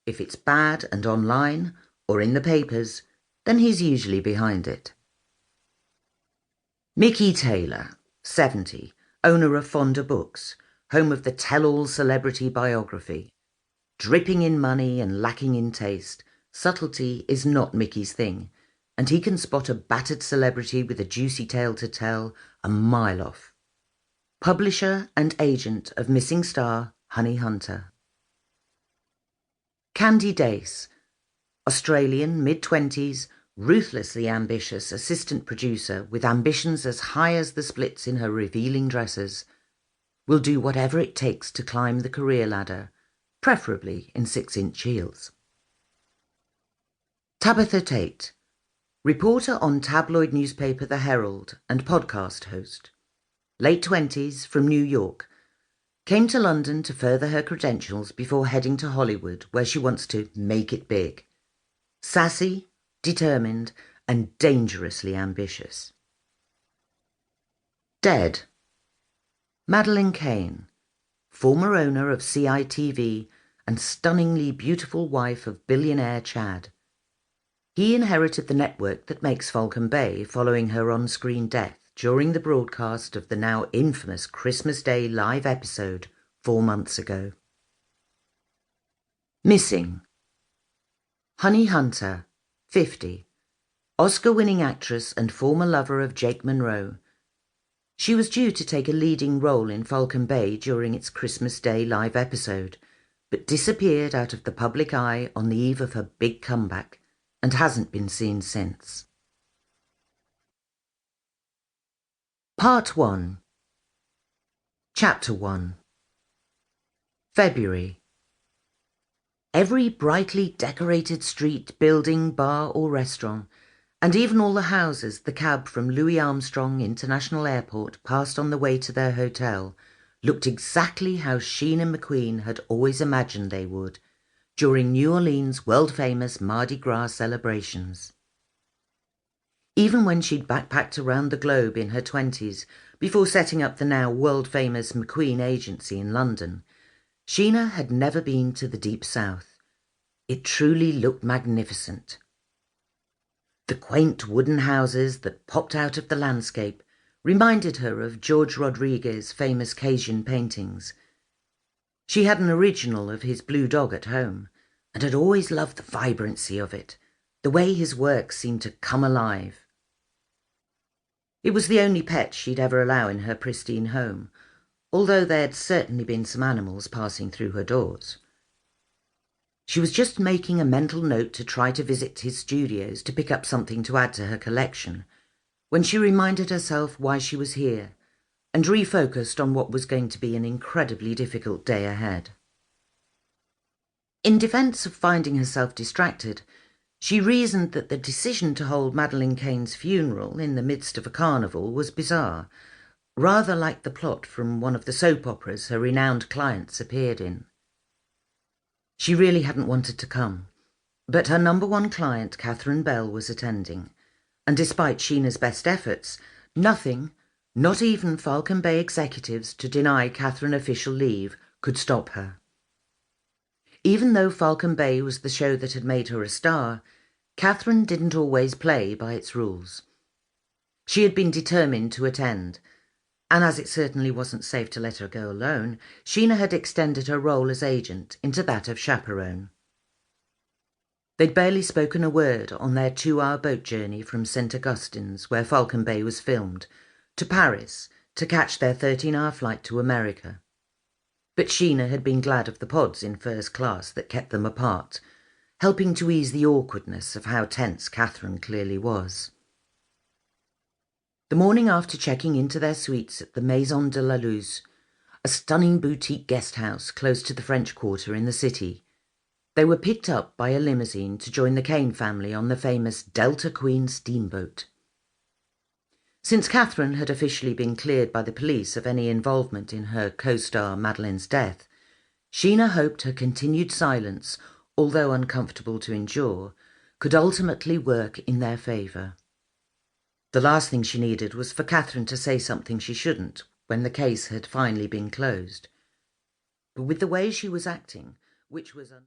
If it's bad and online, or in the papers, then he's usually behind it. Mickey Taylor, 70, owner of Fonda Books, home of the tell-all celebrity biography. Dripping in money and lacking in taste, subtlety is not Mickey's thing, and he can spot a battered celebrity with a juicy tale to tell a mile off. Publisher and agent of missing star Honey Hunter. Candy Dace, Australian, mid-20s, ruthlessly ambitious assistant producer with ambitions as high as the splits in her revealing dresses, will do whatever it takes to climb the career ladder, preferably in 6-inch heels. Tabitha Tate, reporter on tabloid newspaper The Herald and podcast host. Late 20s, from New York, came to London to further her credentials before heading to Hollywood, where she wants to make it big. Sassy, determined, and dangerously ambitious. Dead. Madeleine Kane, former owner of CITV and stunningly beautiful wife of billionaire Chad. He inherited the network that makes Falcon Bay following her on-screen death during the broadcast of the now infamous Christmas Day live episode 4 months ago. Missing. Honey Hunter, 50, Oscar-winning actress and former lover of Jake Monroe. She was due to take a leading role in Falcon Bay during its Christmas Day live episode, but disappeared out of the public eye on the eve of her big comeback and hasn't been seen since. Part 1. Chapter 1. February. Every brightly decorated street, building, bar or restaurant, and even all the houses the cab from Louis Armstrong International Airport passed on the way to their hotel, looked exactly how Sheena McQueen had always imagined they would during New Orleans' world-famous Mardi Gras celebrations. Even when she'd backpacked around the globe in her 20s before setting up the now world-famous McQueen Agency in London, Sheena had never been to the Deep South. It truly looked magnificent. The quaint wooden houses that popped out of the landscape reminded her of George Rodriguez's famous Cajun paintings. She had an original of his blue dog at home, and had always loved the vibrancy of it, the way his work seemed to come alive. It was the only pet she'd ever allow in her pristine home, although there had certainly been some animals passing through her doors. She was just making a mental note to try to visit his studios to pick up something to add to her collection, when she reminded herself why she was here, and refocused on what was going to be an incredibly difficult day ahead. In defence of finding herself distracted, she reasoned that the decision to hold Madeleine Kane's funeral in the midst of a carnival was bizarre, rather like the plot from one of the soap operas her renowned clients appeared in. She really hadn't wanted to come, but her number one client, Catherine Bell, was attending, and despite Sheena's best efforts, nothing, not even Falcon Bay executives to deny Catherine official leave, could stop her. Even though Falcon Bay was the show that had made her a star, Catherine didn't always play by its rules. She had been determined to attend, and as it certainly wasn't safe to let her go alone, Sheena had extended her role as agent into that of chaperone. They'd barely spoken a word on their 2-hour boat journey from St. Augustine's, where Falcon Bay was filmed, to Paris to catch their 13-hour flight to America. But Sheena had been glad of the pods in first class that kept them apart, helping to ease the awkwardness of how tense Catherine clearly was. The morning after checking into their suites at the Maison de la Luz, a stunning boutique guest house close to the French Quarter in the city, they were picked up by a limousine to join the Kane family on the famous Delta Queen steamboat. Since Catherine had officially been cleared by the police of any involvement in her co-star Madeleine's death, Sheena hoped her continued silence, although uncomfortable to endure, could ultimately work in their favour. The last thing she needed was for Catherine to say something she shouldn't when the case had finally been closed. But with the way she was acting, which was